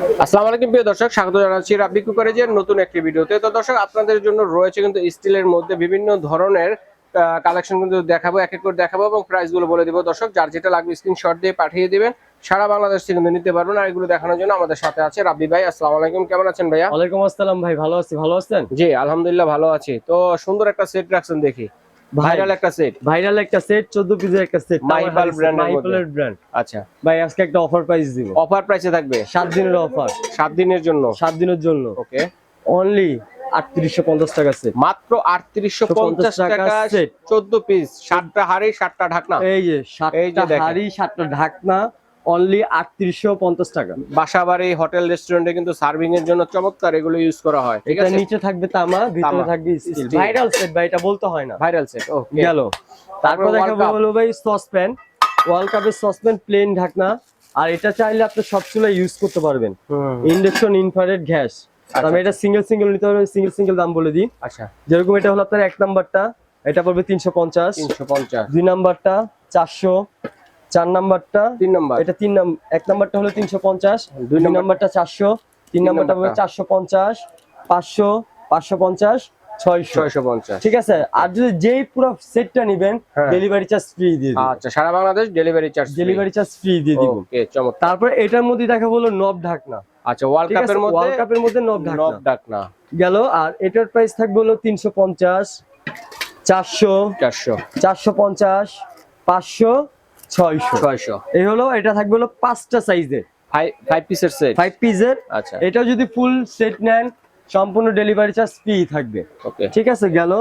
আসসালামু আলাইকুম প্রিয় দর্শক, স্বাগত জানাচ্ছি রাব্বি কুকারেজের নতুন একটি ভিডিওতে। তো দর্শক, আপনাদের জন্য রয়েছে কিন্তু স্টিলের মধ্যে বিভিন্ন ধরনের কালেকশন কিন্তু দেখাবো, এক এক করে দেখাবো এবং প্রাইস গুলো বলে দিব। দর্শক, যার যেটা লাগবে স্ক্রিনশট দিয়ে পাঠিয়ে দিবেন, সারা বাংলাদেশ থেকে কিন্তু নিতে পারবেন। আর এগুলো দেখানোর জন্য আমাদের সাথে আছে রাব্বি ভাই। আসসালামু আলাইকুম, কেমন আছেন ভাইয়া? ওয়ালাইকুম আসসালাম ভাই, ভালো আছি। ভালো আছেন? জি আলহামদুলিল্লাহ ভালো আছি। তো সুন্দর একটা সেট রাখছেন দেখি, ভাইরাল একটা সেট। ভাইরাল একটা সেট, 14 পিসের একটা সেট, মাইপাল ব্র্যান্ডের ব্র্যান্ড। আচ্ছা ভাই আজকে একটা অফার প্রাইস দিব। অফার প্রাইসে থাকবে 7 দিনের অফার, 7 দিনের জন্য। 7 দিনের জন্য ওকে, অনলি 3850 টাকা সেট। মাত্র 3850 টাকা সেট, 14 পিস, 7টা হাড়ি 7টা ঢাকনা। এই যে 7টা হাড়ি 7টা ঢাকনা, অনলি 3850 টাকা। বাসাবাড়ি, হোটেল, রেস্টুরেন্টে কিন্তু সার্ভিং এর জন্য চমৎকার এগুলো ইউজ করা হয়। ঠিক আছে, নিচে থাকবে তামা, ভিতরে থাকবে স্টিল। ভাইরাল সেট ভাই, এটা বলতে হয় না। Viral set. ওকে, গেল। তারপর দেখাবো হলো ভাই সসপ্যান, ওয়ার্ল্ড কাপের সসপ্যান, প্লেন ঢাকনা। আর এটা চাইলে আপনি সব চুলায় ইউজ করতে পারবেন, ইন্ডাকশন, ইনফ্রারেড, গ্যাস। আমি এটা সিঙ্গেল নিতে পারবেন, সিঙ্গেল দাম বলে দিই। আচ্ছা, যেরকম এটা হলো আপনার 1 নাম্বারটা, এটা পড়বে 350। 2 নাম্বারটা 400, 4 নাম্বারটা 3 নাম্বার, এটা 1 নাম্বারটা হলো 350, 2 নাম্বারটা 400, 3 নাম্বারটা পড়বে 450, 500, 550, 650। ঠিক আছে। আর যদি যেই পুরো সেটটা নেবেন, ডেলিভারি চার্জ ফ্রি দিয়ে দিব। আচ্ছা, সারা বাংলাদেশ ডেলিভারি চার্জ ফ্রি দিয়ে দিব। ওকে, চমৎকার। তারপর এটার মধ্যে দেখাবো হলো নব ঢাকনা। আচ্ছা, ওয়ার্ল্ড কাপের মধ্যে নব ঢাকনা গেল। আর এটার প্রাইস থাকবে হলো 350, 400, 450, 500, 600। এই হলো, এটা থাকবে হলো 5টা সাইজের, 5 পিসের সেট, 5 পিসের। আচ্ছা, এটা যদি ফুল সেট নেন, সম্পূর্ণ ডেলিভারি চার্জ ফ্রি থাকবে। ওকে, ঠিক আছে, গেল।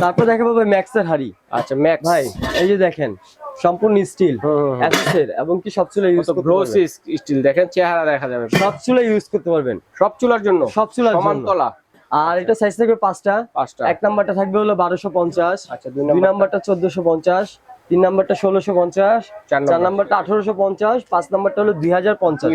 তারপর দেখাবো ভাই ম্যাক্সের হাড়ি। আচ্ছা, ম্যাক্স ভাই এই যে দেখেন, সম্পূর্ণ স্টিল অ্যাসেসের, এবং কি সব চুলা ইউজ করতে পারবেন। স্টিল দেখেন, চেহারা দেখা যাবে, সব চুলা ইউজ করতে পারবেন, সব চুলার জন্য, সব চুলার সমান জন্য। তলা। আর এটা সাইজ থাকবে 5টা। 5টা। 1 নাম্বারটা থাকবে হলো 1250, আচ্ছা, 2 নাম্বারটা 1450, 3 নাম্বারটা 1650, 4 নাম্বারটা 1850, 5 নাম্বারটা হলো 2050।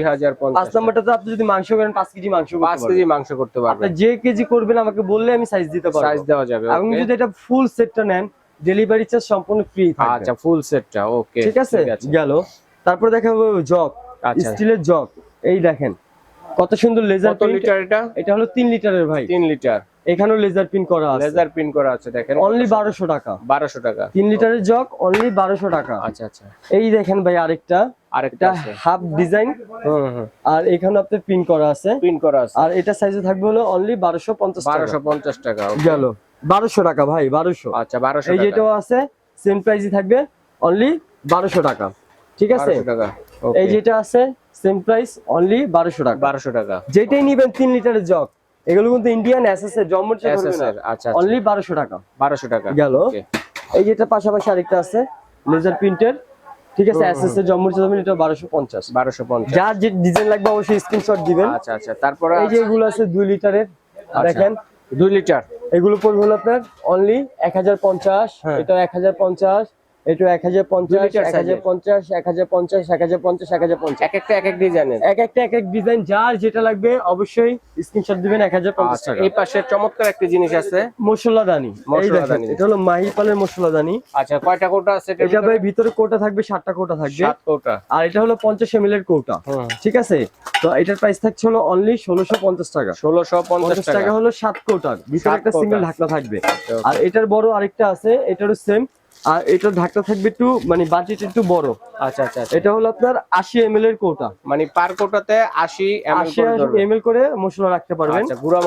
5 নাম্বারটাতে আপনি যদি মাংস করেন 5 কেজি মাংস করতে পারবেন। 5 কেজি মাংস করতে পারবেন। আপনি যে কেজি করবেন আমাকে বললে আমি সাইজ দিতে পারবো, সাইজ দেওয়া যাবে। এবং যদি এটা ফুল সেটটা নেন, ডেলিভারি চার্জ সম্পূর্ণ ফ্রি থাকবে। আচ্ছা, ফুল সেটটা। ওকে, ঠিক আছে, গেল। তারপর দেখাবো জগ, স্টিলের জগ। এই দেখেন কত সুন্দর লেজার প্রিন্ট। কত লিটার এটা? এটা হলো 3 লিটারের ভাই। 3 লিটার। এখানেও লেজার প্রিন্ট করা আছে, লেজার প্রিন্ট করা আছে দেখেন, অনলি 1200 টাকা। 1200 টাকা 3 লিটারের জগ, অনলি 1200 টাকা। আচ্ছা আচ্ছা, এই দেখেন ভাই আরেকটা আছে হাফ ডিজাইন, আর এখানে আপনার প্রিন্ট করা আছে, আর এটা সাইজে থাকবে হলো অনলি 1250 টাকা। 1250 টাকা গেল। 1200 টাকা ভাই, 1200। আচ্ছা, 1200 এই যেটাও আছে সেম প্রাইসই থাকবে, অনলি 1200 টাকা। ঠিক আছে, 1200 টাকা। এই যেটা আছে সেম প্রাইস, অনলি 1200 টাকা। 1200 টাকা। যেটাই নিবেন 3 লিটারের জগ, এগুলো কিন্তু ইন্ডিয়ান এসএসএর জম্মুর চেয়ে ধরবে না। আচ্ছা, অনলি 1200 টাকা। 1200 টাকা গেল। এই যেটা পাশাপাশি আরেকটা আছে লেজার প্রিন্টের, ঠিক আছে, এসএস এর জম্মুর চেয়ে ধরবেন, এটা 1250। 1250। যার যে ডিজাইন লাগবে অবশ্যই স্ক্রিনশট দিবেন। আচ্ছা আচ্ছা, তারপরে এই যে এগুলো আছে 2 লিটারের, দেখেন 2 লিটার। এগুলো পড়বে হলো আপনার অনলি 1050, এটা 1050, এটা 1050, 1050, 1050, 1050, 1050। এক একটা এক এক ডিজাইনের, এক এক ডিজাইন, যার যেটা লাগবে অবশ্যই স্ক্রিনশট দিবেন। 1050 টাকা। এই পাশে চমৎকার একটা জিনিস আছে, মশলাদানি। এটা হলো মাহিপালের মশলাদানি। আচ্ছা, কয়টা কোটা আছে এটা ভাই? ভিতরে কোটা থাকবে 7টা কোটা থাকবে, 7 কোটা। আর এটা হলো 50 ml এর কোটা। ঠিক আছে, তো এটার প্রাইস থাকছে হলো অনলি 1650 টাকা। 1650 টাকা হলো 7 কোটার, ভিতরে একটা সিঙ্গেল ঢাকনা থাকবে। আর এটার বড় আরেকটা আছে, এটারও সেম, আর এটার ঢাকনা থাকবে একটু মানে বাজেট একটু বড়। আচ্ছা আচ্ছা, এটা হলো আপনার 80 ml এর কোটা, মানে পার কোটাতে 80 ml করে মশলা রাখতে পারবেন। আচ্ছা, গুঁড়া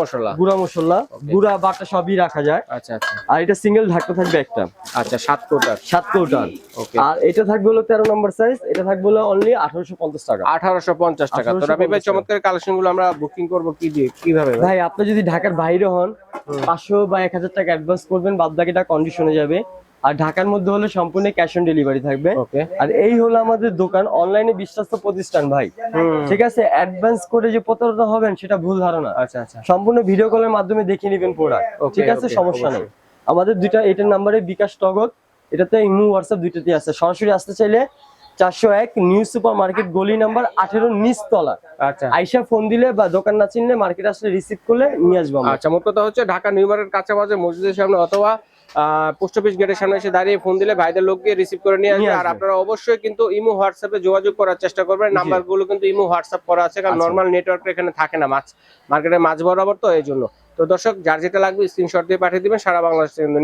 মশলা, গুঁড়া বাটা সবই রাখা যায়। আচ্ছা আচ্ছা, আর এটা সিঙ্গেল ঢাকনা থাকবে একটা। আচ্ছা, 7 কোটার। ওকে। আর এটা থাকবে হলো 13 নম্বর সাইজ, এটা থাকবে হলো অনলি 1850 টাকা। 1850 টাকা। তো আমি ভাই চমৎকার কালেকশন গুলো আমরা বুকিং করব কি দিয়ে, কিভাবে ভাই? আপনি যদি ঢাকার বাইরে হন 500 বা 1000 টাকা অ্যাডভান্স করবেন, বাদ বাকিটা কন্ডিশনে যাবে। আর ঢাকার মধ্যে হলে সম্পূর্ণ ক্যাশ অন ডেলিভারি থাকবে। আর এই হলো আমাদের দোকান, অনলাইনে বিশ্বস্ত প্রতিষ্ঠান ভাই। ঠিক আছে, অ্যাডভান্স করে যে প্রতারণা হবেন সেটা ভুল ধারণা। আচ্ছা আচ্ছা, সম্পূর্ণ সম্পূর্ণ ভিডিও কলের মাধ্যমে দেখিয়ে নেবেন প্রোডাক্ট। ঠিক আছে, সমস্যা নেই। আমাদের দুইটা এটার নাম্বারে বিকাশ নগদ, এটাতে ইমো হোয়াটসঅ্যাপ দুইটাতেই আছে। সরাসরি আসতে চাইলে 401 নিউ সুপার মার্কেট, গলি নাম্বার 18 নিচতলা। আচ্ছা, আইসা ফোন দিলে বা দোকান না চিনলে মার্কেট আসলে রিসিভ করলে নিয়ে আসবো আমরা। আচ্ছা, মোট কথা হচ্ছে ঢাকা নিউ মার্কেট কাঁচা বাজার মসজিদের সামনে, অথবা পোস্ট অফিস গেটের সামনে এসে দাঁড়িয়ে ফোন দিলে ভাইদের লোক গিয়ে রিসিভ করে নিয়ে আসবে। নিয়ে আর আসবে। আপনারা অবশ্যই কিন্তু ইমো হোয়াটসঅ্যাপে যোগাযোগ করার চেষ্টা করবেন, নাম্বারগুলো কিন্তু ইমো হোয়াটসঅ্যাপ করা আছে, কারণ আচ্ছা। নর্মাল নেটওয়ার্ক এখানে থাকে না, মার্কেটের মাঝ বরাবর, তো এই জন্য। তো দর্শক যার যেটা লাগবে স্ক্রিনশট দিয়ে পাঠিয়ে দিবেন, সারা বাংলাদেশে কিন্তু